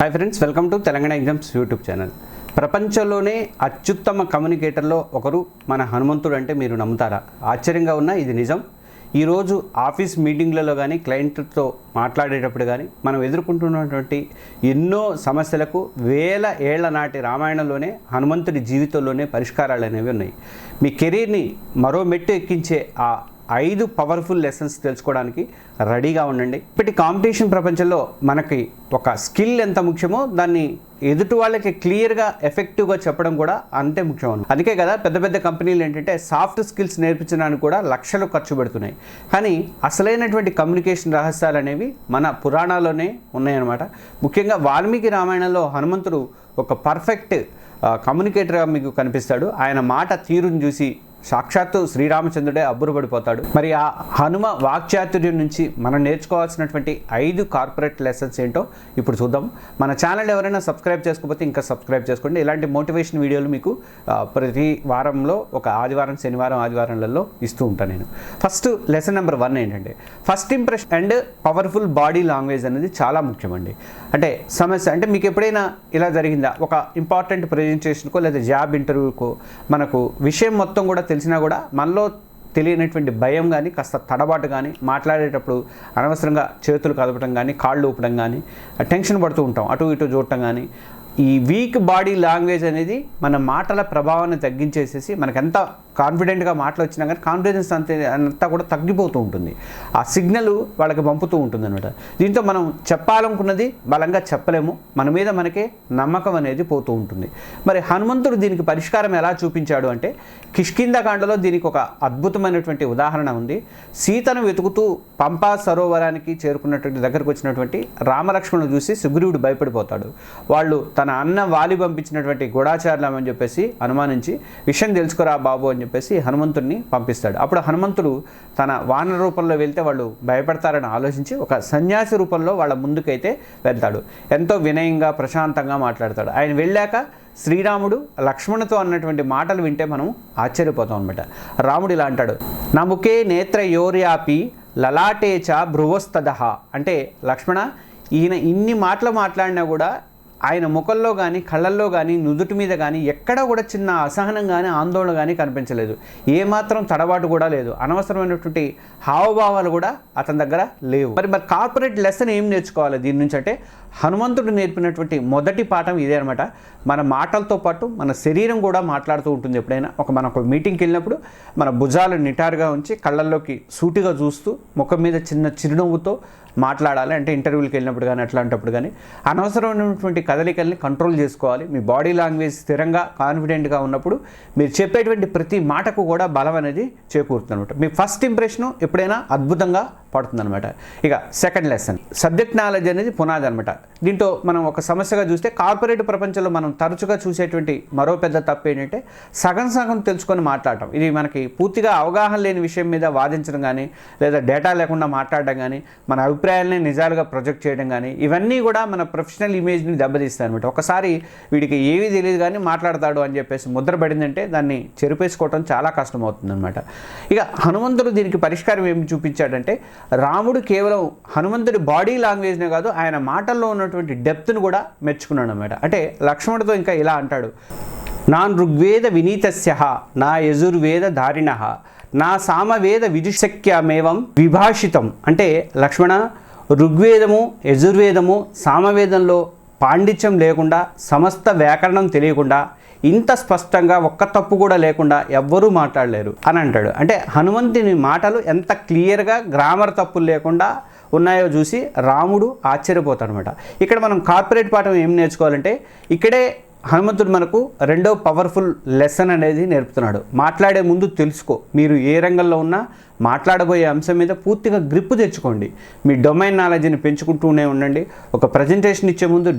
Hi friends, welcome to Telangana exams YouTube channel. ప్రపంచంలోనే అత్యుత్తమ కమ్యూనికేటర్లో ఒకరు మన హనుమంతుడు అంటే మీరు నమ్ముతారా? ఆశ్చర్యంగా ఉన్నా ఇది నిజం. ఈరోజు ఆఫీస్ మీటింగ్లలో కానీ క్లయింట్తో మాట్లాడేటప్పుడు కానీ మనం ఎదుర్కొంటున్నటువంటి ఎన్నో సమస్యలకు వేల ఏళ్ల నాటి రామాయణంలోనే హనుమంతుడి జీవితంలోనే పరిష్కారాలు అనేవి ఉన్నాయి. మీ కెరీర్ని మరో మెట్టు ఎక్కించే ఆ 5 పవర్ఫుల్ లెసన్స్ తెలుసుకోవడానికి రెడీగా ఉండండి. ఇప్పటి కాంపిటీషన్ ప్రపంచంలో మనకి ఒక స్కిల్ ఎంత ముఖ్యమో దాన్ని ఎదుటి వాళ్ళకి క్లియర్గా ఎఫెక్టివ్గా చెప్పడం కూడా అంతే ముఖ్యం. అందుకే కదా పెద్ద పెద్ద కంపెనీలు ఏంటంటే సాఫ్ట్ స్కిల్స్ నేర్పించడానికి కూడా లక్షలు ఖర్చు పెడుతున్నాయి. కానీ అసలైనటువంటి కమ్యూనికేషన్ రహస్యాలు అనేవి మన పురాణాల్లోనే ఉన్నాయన్నమాట. ముఖ్యంగా వాల్మీకి రామాయణంలో హనుమంతుడు ఒక పర్ఫెక్ట్ కమ్యూనికేటర్గా మీకు కనిపిస్తాడు. ఆయన మాట తీరుని చూసి సాక్షాత్తు శ్రీరామచంద్రుడే అబ్బురపడిపోతాడు. మరి ఆ హనుమ వాక్చాతుర్యం నుంచి మనం నేర్చుకోవాల్సినటువంటి 5 కార్పొరేట్ లెసన్స్ ఏంటో ఇప్పుడు చూద్దాం. మన ఛానల్ ఎవరైనా సబ్స్క్రైబ్ చేసుకోకపోతే ఇంకా సబ్స్క్రైబ్ చేసుకోండి. ఇలాంటి మోటివేషన్ వీడియోలు మీకు ప్రతి వారంలో ఒక ఆదివారం, శనివారం, ఆదివారంలలో ఇస్తూ ఉంటాను నేను. ఫస్ట్ లెసన్ నెంబర్ 1 ఏంటంటే first impression and powerful body language అనేది చాలా ముఖ్యమండి. అంటే సమస్య అంటే మీకు ఎప్పుడైనా ఇలా జరిగిందా? ఒక ఇంపార్టెంట్ ప్రజెంటేషన్కో లేదా జాబ్ ఇంటర్వ్యూకో మనకు విషయం మొత్తం కూడా తెలిసినా కూడా మనలో తెలియనటువంటి భయం కానీ, కాస్త తడబాటు కానీ, మాట్లాడేటప్పుడు అనవసరంగా చేతులు కదపడం కానీ, కాళ్ళు ఊపడం కానీ, టెన్షన్ పడుతూ ఉంటాం, అటు ఇటు చూడటం కానీ. ఈ వీక్ బాడీ లాంగ్వేజ్ అనేది మన మాటల ప్రభావాన్ని తగ్గించేసేసి మనకు ఎంత కాన్ఫిడెంట్గా మాటలు వచ్చినా కానీ కాన్ఫిడెన్స్ అంతా కూడా తగ్గిపోతూ ఉంటుంది. ఆ సిగ్నల్ వాళ్ళకి పంపుతూ ఉంటుంది అనమాట. దీంతో మనం చెప్పాలనుకున్నది బలంగా చెప్పలేము, మన మీద మనకే నమ్మకం అనేది పోతూ ఉంటుంది. మరి హనుమంతుడు దీనికి పరిష్కారం ఎలా చూపించాడు అంటే కిష్కింధకాండలో దీనికి ఒక అద్భుతమైనటువంటి ఉదాహరణ ఉంది. సీతను వెతుకుతూ పంపా సరోవరానికి చేరుకున్నటువంటి దగ్గరకు వచ్చినటువంటి రామలక్ష్మణుడు చూసి సుగ్రీవుడు భయపడిపోతాడు. వాళ్ళు తన అన్న వాలి పంపించినటువంటి గూఢాచారులం అని చెప్పేసి అనుమానించి విషయం తెలుసుకురా బాబు అని చెప్పేసి హనుమంతుడిని పంపిస్తాడు. అప్పుడు హనుమంతుడు తన వానర రూపంలో వెళ్తే వాళ్ళు భయపడతారని ఆలోచించి ఒక సన్యాసి రూపంలో వాళ్ళ ముందుకైతే వెళ్తాడు. ఎంతో వినయంగా, ప్రశాంతంగా మాట్లాడతాడు. ఆయన వెళ్ళాక శ్రీరాముడు లక్ష్మణుతో అన్నటువంటి మాటలు వింటే మనం ఆశ్చర్యపోతాం అనమాట. రాముడు ఇలా అంటాడు, నముకే నేత్రయోర్యాపి లలాటేచ భ్రువస్తదహ. అంటే లక్ష్మణ, ఈయన ఇన్ని మాటలు మాట్లాడినా కూడా ఆయన ముఖంలో కానీ, కళ్ళల్లో కానీ, నుదుటి మీద కానీ ఎక్కడ కూడా చిన్న అసహనం కానీ, ఆందోళన కానీ కనిపించలేదు. ఏమాత్రం తడబాటు కూడా లేదు. అనవసరమైనటువంటి హావభావాలు కూడా అతని దగ్గర లేవు. మరి కార్పొరేట్ లెసన్ ఏం నేర్చుకోవాలి దీని నుంచి అంటే హనుమంతుడు నేర్పినటువంటి మొదటి పాఠం ఇదే అనమాట. మన మాటలతో పాటు మన శరీరం కూడా మాట్లాడుతూ ఉంటుంది. ఎప్పుడైనా మనం ఒక మీటింగ్కి వెళ్ళినప్పుడు మన భుజాలు నిటారుగా ఉంచి కళ్ళల్లోకి సూటిగా చూస్తూ ముఖం మీద చిన్న చిరునవ్వుతో మాట్లాడాలి. అంటే ఇంటర్వ్యూకి వెళ్ళినప్పుడు కానీ, అట్లాంటప్పుడు కానీ అనవసరమైనటువంటి కదలికల్ని కంట్రోల్ చేసుకోవాలి. మీ బాడీ లాంగ్వేజ్ స్థిరంగా, కాన్ఫిడెంట్గా ఉన్నప్పుడు మీరు చెప్పేటువంటి ప్రతి మాటకు కూడా బలం అనేది చేకూరుతుంది అనమాట. మీ ఫస్ట్ ఇంప్రెషను ఎప్పుడైనా అద్భుతంగా పడుతుందన్నమాట. ఇక సెకండ్ లెసన్, సబ్జెక్ట్ నాలెడ్జ్ అనేది పునాది అనమాట. దీంతో మనం ఒక సమస్యగా చూస్తే కార్పొరేట్ ప్రపంచంలో మనం తరచుగా చూసేటువంటి మరో పెద్ద తప్పు ఏంటంటే సగం సగం తెలుసుకొని మాట్లాడటం. ఇది మనకి పూర్తిగా అవగాహన లేని విషయం మీద వాదించడం కానీ, లేదా డేటా లేకుండా మాట్లాడడం కానీ, మన అభిప్రాయాలని నిజాలుగా ప్రొజెక్ట్ చేయడం కానీ, ఇవన్నీ కూడా మన ప్రొఫెషనల్ ఇమేజ్ని దెబ్బతీస్తాయి అనమాట. ఒకసారి వీడికి ఏమీ తెలియదు కానీ మాట్లాడతాడు అని చెప్పేసి ముద్ర పడిందంటే దాన్ని చెరిపేసుకోవడం చాలా కష్టం అవుతుంది అనమాట. ఇక హనుమంతుడు దీనికి పరిష్కారం ఏమి చూపించాడంటే రాముడు కేవలం హనుమంతుడి బాడీ లాంగ్వేజ్నే కాదు, ఆయన మాటల్లో ఉన్నటువంటి డెప్త్ను కూడా మెచ్చుకున్నాడు అనమాట. అంటే లక్ష్మణుడితో ఇంకా ఇలా అంటాడు, నాన్ ఋగ్వేద వినీతస్య నా యజుర్వేద ధారిణ నా సామవేద విదుశక్యమేవం విభాషితం. అంటే లక్ష్మణ, ఋగ్వేదము, యజుర్వేదము, సామవేదంలో పాండిత్యం లేకుండా, సమస్త వ్యాకరణం తెలియకుండా, ఇంత స్పష్టంగా ఒక్క తప్పు కూడా లేకుండా ఎవ్వరూ మాట్లాడలేరు అని అంటాడు. అంటే హనుమంతుని మాటలు ఎంత క్లియర్గా గ్రామర్ తప్పులు లేకుండా ఉన్నాయో చూసి రాముడు ఆశ్చర్యపోతాడు అనమాట. ఇక్కడ మనం కార్పొరేట్ పాఠం ఏం నేర్చుకోవాలంటే ఇక్కడే హనుమంతుడు మనకు రెండో పవర్ఫుల్ లెసన్ అనేది నేర్పుతున్నాడు. మాట్లాడే ముందు తెలుసుకో, మీరు ఏ రంగంలో ఉన్నా మాట్లాడబోయే అంశం మీద పూర్తిగా గ్రిప్ తెచ్చుకోండి. మీ డొమైన్ నాలెడ్జ్ని పెంచుకుంటూనే ఉండండి. ఒక ప్రజెంటేషన్ ఇచ్చే ముందు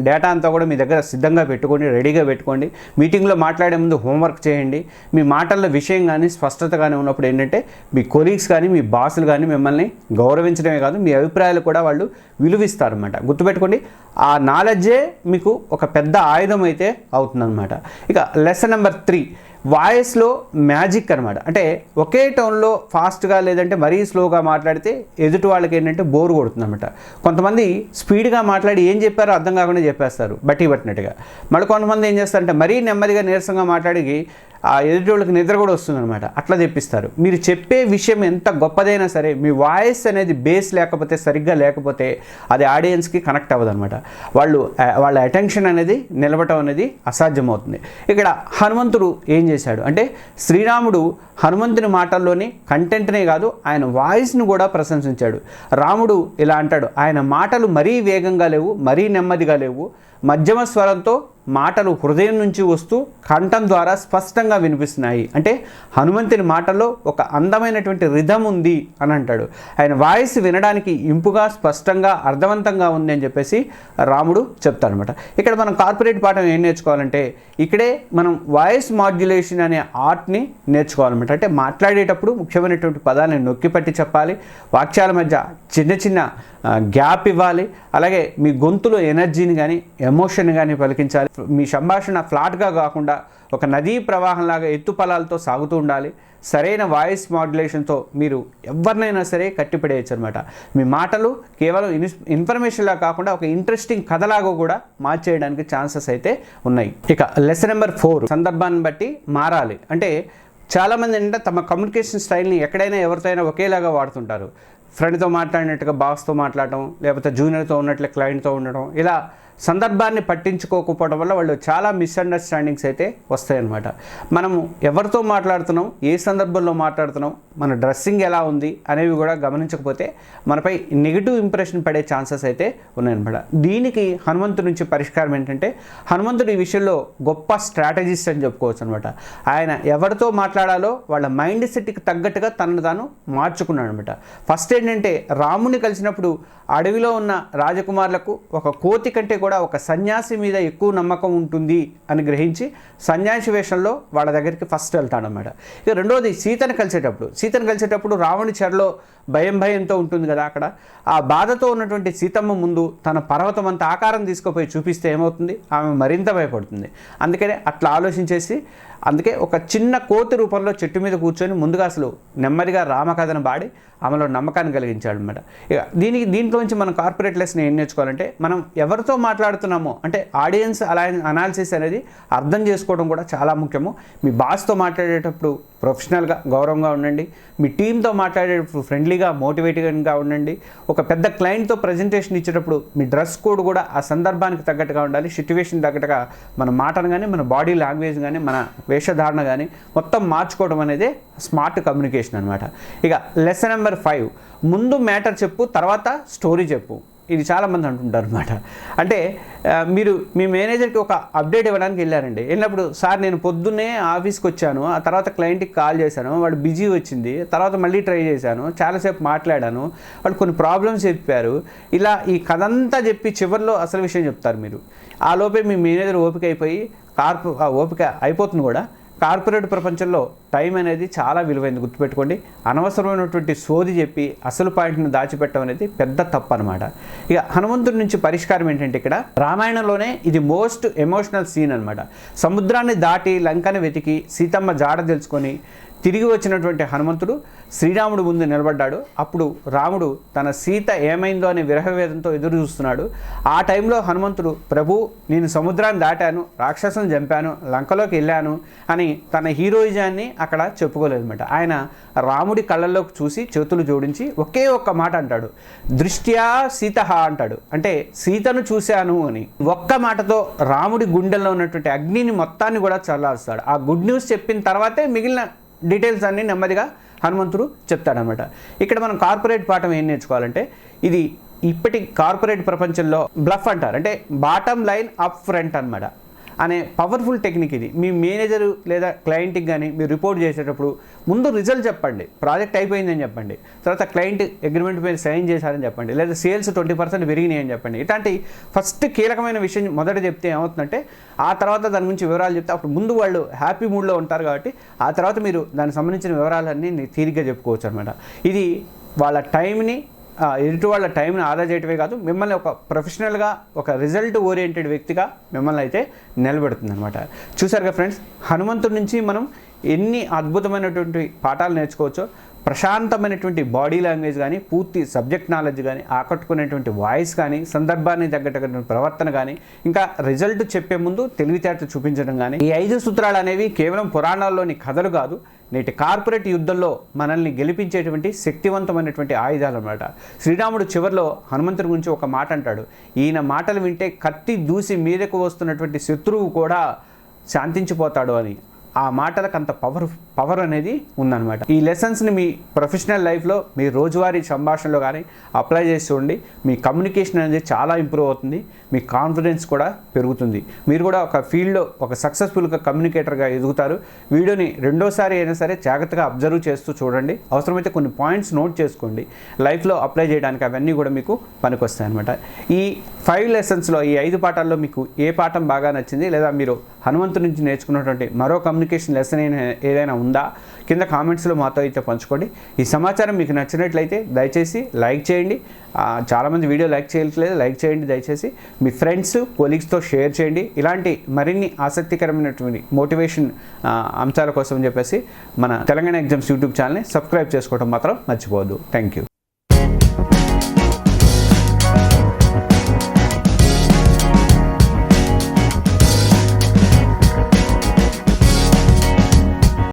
డేటా అంతా కూడా మీ దగ్గర సిద్ధంగా పెట్టుకోండి, రెడీగా పెట్టుకోండి. మీటింగ్లో మాట్లాడే ముందు హోంవర్క్ చేయండి. మీ మాటల్లో విషయం కానీ, స్పష్టత కానీ ఉన్నప్పుడు ఏంటంటే మీ కొలీగ్స్ కానీ, మీ బాసులు కానీ మిమ్మల్ని గౌరవించడమే కాదు, మీ అభిప్రాయాలు కూడా వాళ్ళు విలువిస్తారన్నమాట. గుర్తుపెట్టుకోండి, ఆ నాలెడ్జే మీకు ఒక పెద్ద ఆయుధం అయితే అవుతుందన్నమాట. ఇక లెసన్ నెంబర్ 3, వాయిస్లో మ్యాజిక్ అనమాట. అంటే ఒకే టోన్లో ఫాస్ట్గా లేదంటే మరీ స్లోగా మాట్లాడితే ఎదుటి వాళ్ళకి ఏంటంటే బోర్ కొడుతుంది అనమాట. కొంతమంది స్పీడ్గా మాట్లాడి ఏం చెప్పారో అర్థం కాకుండా చెప్పేస్తారు బట్టి పట్టినట్టుగా. మళ్ళీ కొంతమంది ఏం చేస్తారంటే మరీ నెమ్మదిగా నీరసంగా మాట్లాడి ఆ ఎదుటి వాళ్ళకి నిద్ర కూడా వస్తుందన్నమాట. అట్లా తెప్పిస్తారు. మీరు చెప్పే విషయం ఎంత గొప్పదైనా సరే మీ వాయిస్ అనేది బేస్ లేకపోతే సరిగ్గా లేకపోతే అది ఆడియన్స్కి కనెక్ట్ అవ్వదు అనమాట. వాళ్ళ అటెన్షన్ అనేది నిలబడటం అనేది అసాధ్యమవుతుంది. ఇక్కడ హనుమంతుడు ఏం చేశాడు అంటే శ్రీరాముడు హనుమంతుని మాటల్లోని కంటెంట్నే కాదు ఆయన వాయిస్ను కూడా ప్రశంసించాడు. రాముడు ఇలా అంటాడు, ఆయన మాటలు మరీ వేగంగా లేవు, మరీ నెమ్మదిగా లేవు, మధ్యమ స్వరంతో మాటలు హృదయం నుంచి వస్తూ కంఠం ద్వారా స్పష్టంగా వినిపిస్తున్నాయి. అంటే హనుమంతుని మాటల్లో ఒక అందమైనటువంటి రిధం ఉంది అని అంటాడు. ఆయన వాయిస్ వినడానికి ఇంపుగా స్పష్టంగా అర్థవంతంగా ఉంది అని చెప్పేసి రాముడు చెప్తాడనమాట. ఇక్కడ మనం కార్పొరేట్ పాఠం ఏం నేర్చుకోవాలంటే ఇక్కడే మనం వాయిస్ మాడ్యులేషన్ అనే ఆర్ట్ని నేర్చుకోవాలన్నమాట. అంటే మాట్లాడేటప్పుడు ముఖ్యమైనటువంటి పదాలను నొక్కిపట్టి చెప్పాలి, వాక్యాల మధ్య చిన్న చిన్న గ్యాప్ ఇవ్వాలి, అలాగే మీ గొంతులో ఎనర్జీని కానీ ఎమోషన్ కానీ పలికించాలి. మీ సంభాషణ ఫ్లాట్గా కాకుండా ఒక నదీ ప్రవాహంలాగా ఎత్తుపలాలతో సాగుతూ ఉండాలి. సరైన వాయిస్ మాడ్యులేషన్తో మీరు ఎవరినైనా సరే కట్టిపడేయచ్చు అనమాట. మీ మాటలు కేవలం ఇన్ఫర్మేషన్లా కాకుండా ఒక ఇంట్రెస్టింగ్ కథలాగా కూడా మార్చేయడానికి ఛాన్సెస్ అయితే ఉన్నాయి. ఇక లెసన్ నెంబర్ 4 సందర్భాన్ని బట్టి మారాలి. అంటే చాలామంది ఏంటంటే తమ కమ్యూనికేషన్ స్టైల్ని ఎక్కడైనా ఎవరితో అయినా ఒకేలాగా వాడుతుంటారు. ఫ్రెండ్తో మాట్లాడినట్టుగా బాస్తో మాట్లాడటం, లేకపోతే జూనియర్తో ఉన్నట్లు క్లయింట్తో ఉండడం, ఇలా సందర్భాన్ని పట్టించుకోకపోవడం వల్ల వాళ్ళు చాలా మిస్అండర్స్టాండింగ్స్ అయితే వస్తాయన్నమాట. మనము ఎవరితో మాట్లాడుతున్నాం, ఏ సందర్భంలో మాట్లాడుతున్నాం, మన డ్రెస్సింగ్ ఎలా ఉంది అనేవి కూడా గమనించకపోతే మనపై నెగిటివ్ ఇంప్రెషన్ పడే ఛాన్సెస్ అయితే ఉన్నాయన్నమాట. దీనికి హనుమంతుడి నుంచి పరిష్కారం ఏంటంటే హనుమంతుడు ఈ విషయంలో గొప్ప స్ట్రాటజిస్ట్ అని చెప్పుకోవచ్చు అనమాట. ఆయన ఎవరితో మాట్లాడాలో వాళ్ళ మైండ్ సెట్కి తగ్గట్టుగా తనను తాను మార్చుకున్నాడు అనమాట. ఫస్ట్ ఏంటంటే రాముని కలిసినప్పుడు అడవిలో ఉన్న రాజకుమారులకు ఒక కోతి కంటే కూడా ఒక సన్యాసి మీద ఎక్కువ నమ్మకం ఉంటుంది అని గ్రహించి సన్యాసి వేషంలో వాళ్ళ దగ్గరికి ఫస్ట్ వెళ్తాడనమాట. ఇక రెండోది సీతను కలిసేటప్పుడు రావణి చెరలో భయంతో ఉంటుంది కదా. అక్కడ ఆ బాధతో ఉన్నటువంటి సీతమ్మ ముందు తన పర్వతం అంత ఆకారం తీసుకుపోయి చూపిస్తే ఏమవుతుంది, ఆమె మరింత భయపడుతుంది. అందుకనే అట్లా ఆలోచించేసి అందుకే ఒక చిన్న కోతి రూపంలో చెట్టు మీద కూర్చొని ముందుగా అసలు నెమ్మదిగా రామకథను పాడి ఆమెలో నమ్మకాన్ని కలిగించాడు అనమాట. ఇక దీంట్లోంచి మనం కార్పొరేట్ లెసన్ ఏం నేర్చుకోవాలంటే మనం ఎవరితో మాట్లాడుతున్నామో అంటే ఆడియన్స్ అనాలిసిస్ అనేది అర్థం చేసుకోవడం కూడా చాలా ముఖ్యము. మీ బాస్తో మాట్లాడేటప్పుడు ప్రొఫెషనల్గా గౌరవంగా ఉండండి. మీ టీంతో మాట్లాడేటప్పుడు ఫ్రెండ్లీగా మోటివేటివ్గా ఉండండి. ఒక పెద్ద క్లయింట్తో ప్రజెంటేషన్ ఇచ్చేటప్పుడు మీ డ్రెస్ కోడ్ కూడా ఆ సందర్భానికి తగ్గట్టుగా ఉండాలి. సిట్యువేషన్ తగ్గట్టుగా మన మాటను కానీ మన బాడీ లాంగ్వేజ్ కానీ మన వేషధారణ కానీ మొత్తం మార్చుకోవడం అనేది స్మార్ట్ కమ్యూనికేషన్ అనమాట. ఇక లెసన్ నెంబర్ 5 ముందు మ్యాటర్ చెప్పు, తర్వాత స్టోరీ చెప్పు. ఇది చాలామంది అంటుంటారు అనమాట. అంటే మీరు మీ మేనేజర్కి ఒక అప్డేట్ ఇవ్వడానికి వెళ్ళినప్పుడు సార్ నేను పొద్దున్నే ఆఫీస్కి వచ్చాను, ఆ తర్వాత క్లయింట్కి కాల్ చేశాను, వాడు బిజీ వచ్చింది, తర్వాత మళ్ళీ ట్రై చేశాను, చాలాసేపు మాట్లాడాను, వాళ్ళు కొన్ని ప్రాబ్లమ్స్ చెప్పారు, ఇలా ఈ కథంతా చెప్పి చివరిలో అసలు విషయం చెప్తారు మీరు. ఆ లోపే మీ మేనేజర్ ఓపిక అయిపోయి ఓపిక అయిపోతుంది కూడా. కార్పొరేట్ ప్రపంచంలో టైం అనేది చాలా విలువైంది, గుర్తుపెట్టుకోండి. అనవసరమైనటువంటి సోది చెప్పి అసలు పాయింట్ని దాచిపెట్టడం అనేది పెద్ద తప్పు అనమాట. ఇక హనుమంతుడి నుంచి పరిష్కారం ఏంటంటే ఇక్కడ రామాయణంలోనే ఇది మోస్ట్ ఎమోషనల్ సీన్ అనమాట. సముద్రాన్ని దాటి లంకని వెతికి సీతమ్మ జాడ తెలుసుకొని తిరిగి వచ్చినటువంటి హనుమంతుడు శ్రీరాముడు ముందు నిలబడ్డాడు. అప్పుడు రాముడు తన సీత ఏమైందో అనే విరహవేదంతో ఎదురు చూస్తున్నాడు. ఆ టైంలో హనుమంతుడు ప్రభు నేను సముద్రాన్ని దాటాను, రాక్షసులను చంపాను, లంకలోకి వెళ్ళాను అని తన హీరోయిజాన్ని అక్కడ చెప్పుకోలేదన్నమాట. ఆయన రాముడి కళ్ళల్లోకి చూసి చేతులు జోడించి ఒకే ఒక్క మాట అంటాడు, దృష్ట్యా సీత అంటాడు. అంటే సీతను చూశాను అని ఒక్క మాటతో రాముడి గుండెల్లో ఉన్నటువంటి అగ్నిని మొత్తాన్ని కూడా చల్లారుస్తాడు. ఆ గుడ్ న్యూస్ చెప్పిన తర్వాతే మిగిలిన డీటెయిల్స్ అన్నీ నెమ్మదిగా హనుమంతుడు చెప్తాడనమాట. ఇక్కడ మనం కార్పొరేట్ పాఠం ఏం నేర్చుకోవాలంటే ఇది ఇప్పటి కార్పొరేట్ ప్రపంచంలో బ్లఫ్ అంటారు. అంటే బాటమ్ లైన్ అప్ ఫ్రంట్ అనమాట అనే పవర్ఫుల్ టెక్నిక్ ఇది. మీ మేనేజరు లేదా క్లయింట్కి కానీ మీరు రిపోర్ట్ చేసేటప్పుడు ముందు రిజల్ట్ చెప్పండి, ప్రాజెక్ట్ అయిపోయిందని చెప్పండి, తర్వాత క్లయింట్ అగ్రిమెంట్ మీద సైన్ చేశారని చెప్పండి, లేదా సేల్స్ 20% పెరిగినాయి అని చెప్పండి. ఇట్లాంటి ఫస్ట్ కీలకమైన విషయం మొదట చెప్తే ఏమవుతుందంటే ఆ తర్వాత దాని గురించి వివరాలు చెప్తే అప్పుడు ముందు వాళ్ళు హ్యాపీ మూడ్లో ఉంటారు కాబట్టి ఆ తర్వాత మీరు దానికి సంబంధించిన వివరాలన్నీ తీరిగ్గా చెప్పుకోవచ్చు అనమాట. ఇది వాళ్ళ టైంని ఎదుటి వాళ్ళ టైంని ఆదా చేయటమే కాదు, మిమ్మల్ని ఒక ప్రొఫెషనల్గా ఒక రిజల్ట్ ఓరియంటెడ్ వ్యక్తిగా మిమ్మల్ని అయితే నిలబెడుతుంది అనమాట. చూసారుగా ఫ్రెండ్స్, హనుమంతుడి నుంచి మనం ఎన్ని అద్భుతమైనటువంటి పాఠాలు నేర్చుకోవచ్చో. ప్రశాంతమైనటువంటి బాడీ లాంగ్వేజ్ కానీ, పూర్తి సబ్జెక్ట్ నాలెడ్జ్ కానీ, ఆకట్టుకునేటువంటి వాయిస్ కానీ, సందర్భాన్ని తగ్గట్టుటువంటి ప్రవర్తన కానీ, ఇంకా రిజల్ట్ చెప్పే ముందు తెలివితేటలు చూపించడం కానీ, ఈ 5 సూత్రాలు అనేవి కేవలం పురాణాల్లోని కథలు కాదు, నేటి కార్పొరేట్ యుద్ధంలో మనల్ని గెలిపించేటువంటి శక్తివంతమైనటువంటి ఆయుధాలు అన్నమాట. శ్రీరాముడు చివరిలో హనుమంతుడి గురించి ఒక మాట అంటాడు, ఈయన మాటలు వింటే కత్తి దూసి మీదకు వస్తున్నటువంటి శత్రువు కూడా శాంతించిపోతాడు అని. ఆ మాటలకు అంత పవర్ అనేది ఉందన్నమాట. ఈ లెసన్స్ని మీ ప్రొఫెషనల్ లైఫ్లో మీ రోజువారీ సంభాషణలో కానీ అప్లై చేసి చూడండి. మీ కమ్యూనికేషన్ అనేది చాలా ఇంప్రూవ్ అవుతుంది, మీ కాన్ఫిడెన్స్ కూడా పెరుగుతుంది. మీరు కూడా ఒక ఫీల్డ్లో ఒక సక్సెస్ఫుల్గా కమ్యూనికేటర్గా ఎదుగుతారు. వీడియోని రెండోసారి అయినా సరే జాగ్రత్తగా అబ్జర్వ్ చేస్తూ చూడండి. అవసరమైతే కొన్ని పాయింట్స్ నోట్ చేసుకోండి. లైఫ్లో అప్లై చేయడానికి అవన్నీ కూడా మీకు పనికొస్తాయి అనమాట. ఈ 5 లెసన్స్లో, ఈ 5 పాఠాల్లో మీకు ఏ పాఠం బాగా నచ్చింది, లేదా మీరు హనుమంతు నుంచి నేర్చుకున్నటువంటి మరో కమ్యూనికేషన్ లెసన్ ఏదైనా ఉందా, కింద కామెంట్స్లో మాతో అయితే పంచుకోండి. ఈ సమాచారం మీకు నచ్చినట్లయితే దయచేసి లైక్ చేయండి. చాలామంది వీడియో లైక్ చేయట్లేదు, లైక్ చేయండి దయచేసి. మీ ఫ్రెండ్స్, కొలీగ్స్తో షేర్ చేయండి. ఇలాంటి మరిన్ని ఆసక్తికరమైనటువంటి మోటివేషన్ అంశాల కోసం చెప్పేసి మన తెలంగాణ ఎగ్జామ్స్ యూట్యూబ్ ఛానల్ని సబ్స్క్రైబ్ చేసుకోవడం మాత్రం మర్చిపోవద్దు. Thank you.